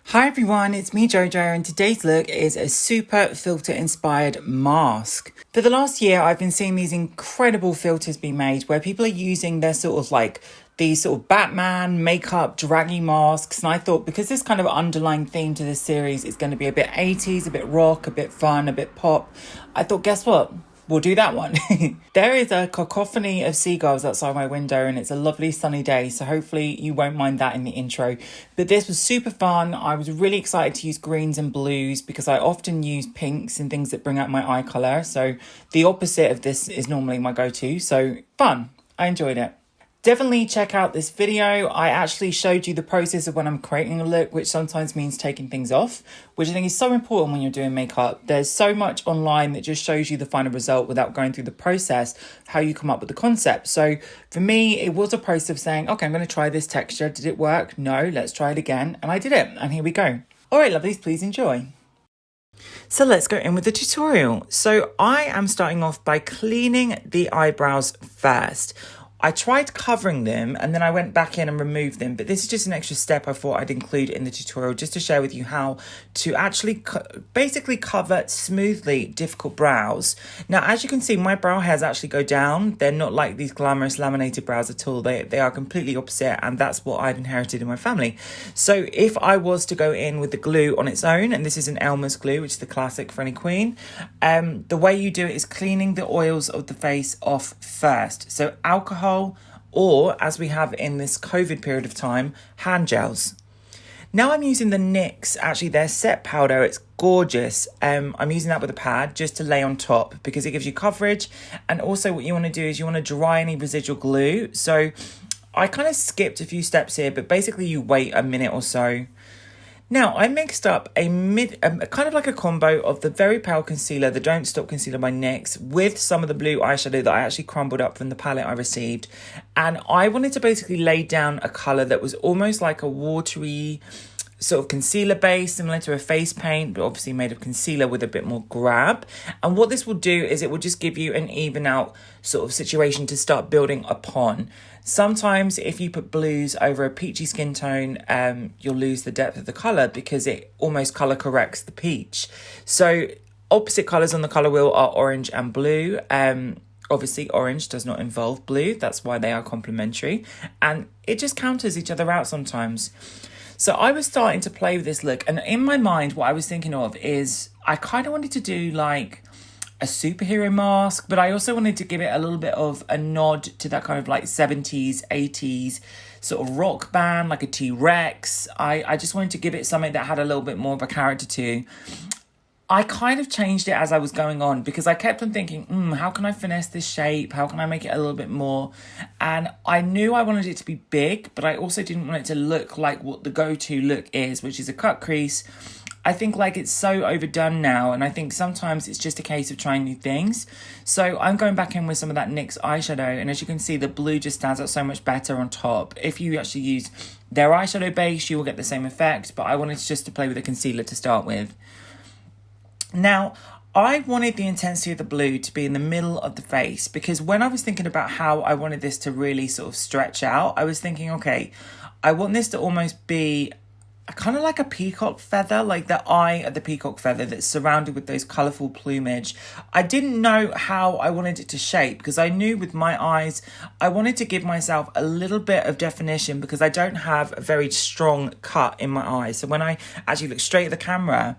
Hi everyone, it's me Jojo, and today's look is a super filter inspired mask. For the last year, I've been seeing these incredible filters be made where people are using their these sort of Batman makeup draggy masks, and I thought because this kind of underlying theme to this series is going to be a bit 80s, a bit rock, a bit fun, a bit pop, I thought, guess what? We'll do that one. There is a cacophony of seagulls outside my window and it's a lovely sunny day, so hopefully you won't mind that in the intro. But this was super fun. I was really excited to use greens and blues because I often use pinks and things that bring out my eye colour. So the opposite of this is normally my go-to. So fun. I enjoyed it. Definitely check out this video. I actually showed you the process of when I'm creating a look, which sometimes means taking things off, which I think is so important when you're doing makeup. There's so much online that just shows you the final result without going through the process, how you come up with the concept. So for me, it was a process of saying, okay, I'm going to try this texture. Did it work? No, let's try it again. And I did it. And here we go. All right, lovelies, please enjoy. So let's go in with the tutorial. So I am starting off by cleaning the eyebrows first. I tried covering them and then I went back in and removed them, but this is just an extra step I thought I'd include in the tutorial just to share with you how to actually basically cover smoothly difficult brows. Now, as you can see, my brow hairs actually go down. They're not like these glamorous laminated brows at all. They are completely opposite, and that's what I've inherited in my family. So if I was to go in with the glue on its own, and this is an Elmer's glue, which is the classic for any queen, the way you do it is cleaning the oils of the face off first. So alcohol, or as we have in this COVID period of time, hand gels. Now I'm using the NYX, actually their set powder, it's gorgeous. I'm using that with a pad just to lay on top because it gives you coverage, and also what you want to do is you want to dry any residual glue. So I kind of skipped a few steps here, but basically you wait a minute or so. Now, I mixed up a kind of like a combo of the very pale concealer, the Don't Stop Concealer by NYX, with some of the blue eyeshadow that I actually crumbled up from the palette I received. And I wanted to basically lay down a colour that was almost like a watery sort of concealer base, similar to a face paint, but obviously made of concealer with a bit more grab. And what this will do is it will just give you an even out sort of situation to start building upon. Sometimes if you put blues over a peachy skin tone, you'll lose the depth of the colour because it almost colour corrects the peach. So opposite colours on the colour wheel are orange and blue. Obviously, orange does not involve blue. That's why they are complementary. And it just counters each other out sometimes. So I was starting to play with this look. And in my mind, what I was thinking of is I kind of wanted to do like a superhero mask, but I also wanted to give it a little bit of a nod to that kind of like 70s, 80s sort of rock band, like a T-Rex. I just wanted to give it something that had a little bit more of a character to. I kind of changed it as I was going on because I kept on thinking, how can I finesse this shape? How can I make it a little bit more? And I knew I wanted it to be big, but I also didn't want it to look like what the go-to look is, which is a cut crease. I think like it's so overdone now, and I think sometimes it's just a case of trying new things. So I'm going back in with some of that NYX eyeshadow, and as you can see, the blue just stands out so much better on top. If you actually use their eyeshadow base, you will get the same effect, but I wanted just to play with the concealer to start with. Now, I wanted the intensity of the blue to be in the middle of the face because when I was thinking about how I wanted this to really sort of stretch out, I was thinking, okay, I want this to almost be kind of like a peacock feather, like the eye of the peacock feather that's surrounded with those colourful plumage. I didn't know how I wanted it to shape because I knew with my eyes, I wanted to give myself a little bit of definition because I don't have a very strong cut in my eyes. So when I actually look straight at the camera,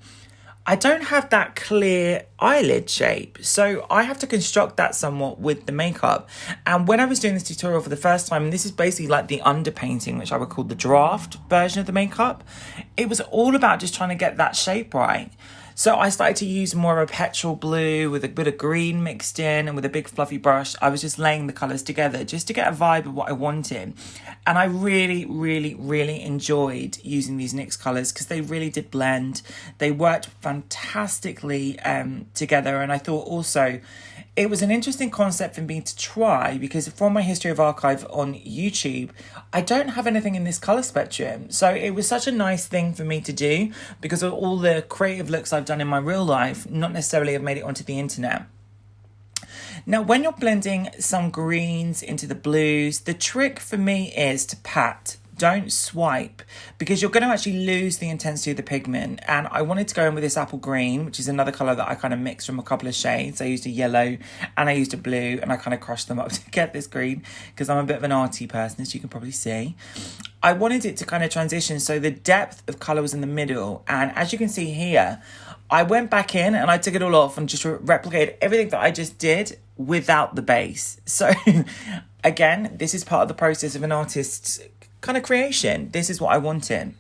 I don't have that clear eyelid shape, so I have to construct that somewhat with the makeup. And when I was doing this tutorial for the first time, and this is basically like the underpainting, which I would call the draft version of the makeup, it was all about just trying to get that shape right. So I started to use more of a petrol blue with a bit of green mixed in, and with a big fluffy brush, I was just laying the colours together just to get a vibe of what I wanted. And I really, really, really enjoyed using these NYX colours because they really did blend. They worked fantastically together, and I thought also it was an interesting concept for me to try because from my history of archive on YouTube, I don't have anything in this colour spectrum. So it was such a nice thing for me to do because of all the creative looks I've done in my real life, not necessarily have made it onto the internet. Now, when you're blending some greens into the blues, the trick for me is to pat don't swipe, because you're going to actually lose the intensity of the pigment. And I wanted to go in with this apple green, which is another colour that I kind of mixed from a couple of shades. I used a yellow and I used a blue, and I kind of crushed them up to get this green, because I'm a bit of an arty person, as you can probably see. I wanted it to kind of transition, so the depth of colour was in the middle. And as you can see here, I went back in and I took it all off and just replicated everything that I just did without the base. So again, this is part of the process of an artist's kind of creation. This is what I wanted.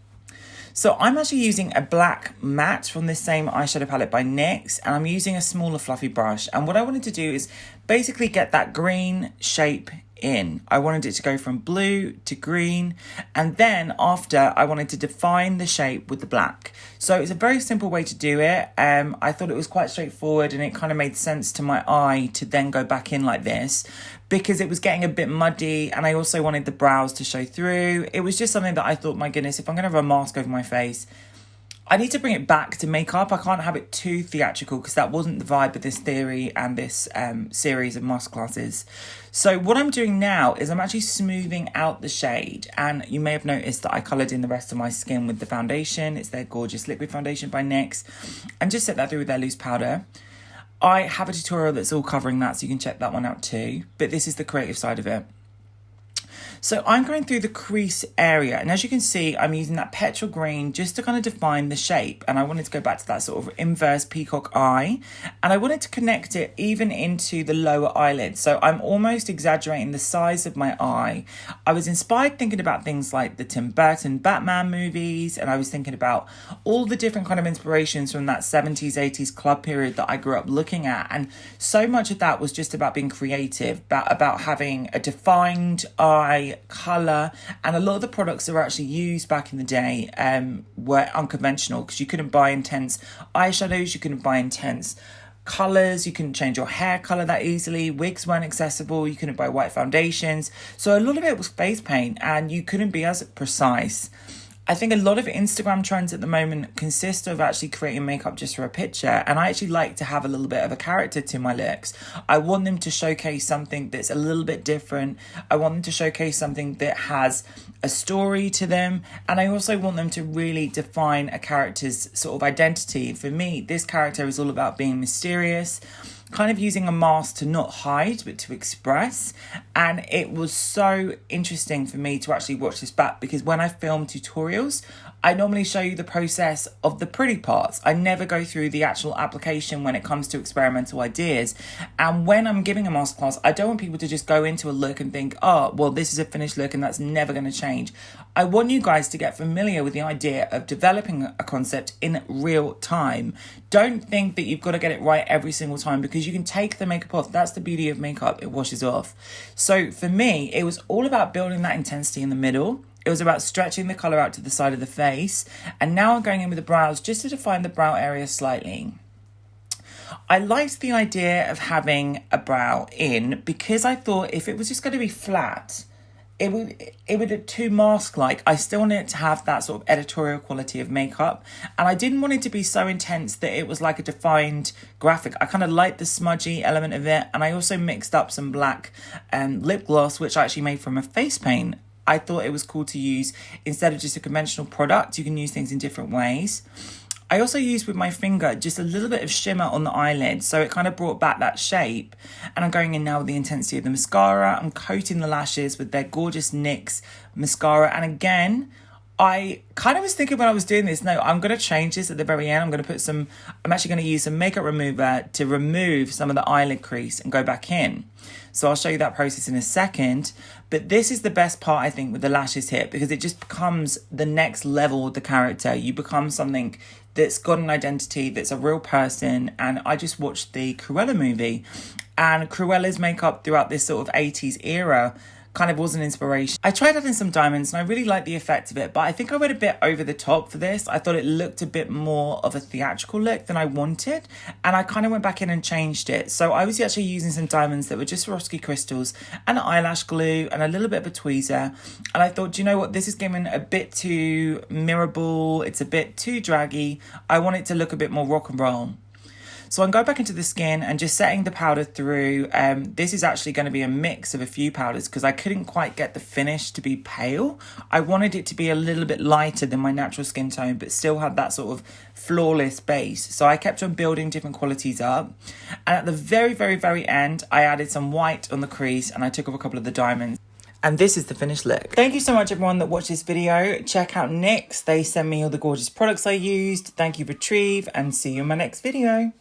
So I'm actually using a black matte from this same eyeshadow palette by NYX, and I'm using a smaller fluffy brush. And what I wanted to do is basically get that green shape in. I wanted it to go from blue to green, and then after I wanted to define the shape with the black. So it's a very simple way to do it. I thought it was quite straightforward, and it kind of made sense to my eye to then go back in like this, because it was getting a bit muddy, and I also wanted the brows to show through. It was just something that I thought, my goodness, if I'm going to have a mask over my face, I need to bring it back to makeup. I can't have it too theatrical, because that wasn't the vibe of this theory and this series of masterclasses. So what I'm doing now is I'm actually smoothing out the shade. And you may have noticed that I coloured in the rest of my skin with the foundation. It's their gorgeous liquid foundation by NYX. And just set that through with their loose powder. I have a tutorial that's all covering that, so you can check that one out too. But this is the creative side of it. So I'm going through the crease area, and as you can see, I'm using that petrol green just to kind of define the shape. And I wanted to go back to that sort of inverse peacock eye, and I wanted to connect it even into the lower eyelid. So I'm almost exaggerating the size of my eye. I was inspired thinking about things like the Tim Burton Batman movies, and I was thinking about all the different kind of inspirations from that 70s, 80s club period that I grew up looking at. And so much of that was just about being creative, about having a defined eye, colour. And a lot of the products that were actually used back in the day were unconventional, because you couldn't buy intense eyeshadows, you couldn't buy intense colours, you couldn't change your hair colour that easily, wigs weren't accessible, you couldn't buy white foundations. So a lot of it was face paint, and you couldn't be as precise. I think a lot of Instagram trends at the moment consist of actually creating makeup just for a picture, and I actually like to have a little bit of a character to my looks. I want them to showcase something that's a little bit different. I want them to showcase something that has a story to them, and I also want them to really define a character's sort of identity. For me, this character is all about being mysterious, kind of using a mask to not hide but to express. And it was so interesting for me to actually watch this back, because when I film tutorials, I normally show you the process of the pretty parts. I never go through the actual application when it comes to experimental ideas. And when I'm giving a masterclass, I don't want people to just go into a look and think, oh, well, this is a finished look and that's never going to change. I want you guys to get familiar with the idea of developing a concept in real time. Don't think that you've got to get it right every single time, because you can take the makeup off. That's the beauty of makeup. It washes off. So for me, it was all about building that intensity in the middle. It was about stretching the colour out to the side of the face. And now I'm going in with the brows just to define the brow area slightly. I liked the idea of having a brow in, because I thought if it was just going to be flat, it would look too mask-like. I still wanted it to have that sort of editorial quality of makeup, and I didn't want it to be so intense that it was like a defined graphic. I kind of liked the smudgy element of it, and I also mixed up some black lip gloss, which I actually made from a face paint. I thought it was cool to use, instead of just a conventional product, you can use things in different ways. I also used with my finger just a little bit of shimmer on the eyelid, so it kind of brought back that shape. And I'm going in now with the intensity of the mascara. I'm coating the lashes with their gorgeous NYX mascara. And again, I kind of was thinking when I was doing this, no, I'm going to change this at the very end. I'm actually going to use some makeup remover to remove some of the eyelid crease and go back in. So I'll show you that process in a second. But this is the best part, I think, with the lashes here, because it just becomes the next level of the character. You become something that's got an identity, that's a real person. And I just watched the Cruella movie, and Cruella's makeup throughout this sort of 80s era kind of was an inspiration. I tried adding some diamonds, and I really liked the effect of it, but I think I went a bit over the top for this. I thought it looked a bit more of a theatrical look than I wanted, and I kind of went back in and changed it. So I was actually using some diamonds that were just Swarovski crystals and eyelash glue and a little bit of a tweezer. And I thought, do you know what? This is giving a bit too mirrorable. It's a bit too draggy. I want it to look a bit more rock and roll. So I'm going back into the skin and just setting the powder through. This is actually going to be a mix of a few powders because I couldn't quite get the finish to be pale. I wanted it to be a little bit lighter than my natural skin tone, but still have that sort of flawless base. So I kept on building different qualities up. And at the very, very, very end, I added some white on the crease and I took off a couple of the diamonds. And this is the finished look. Thank you so much everyone that watched this video. Check out NYX. They send me all the gorgeous products I used. Thank you Retrieve, and see you in my next video.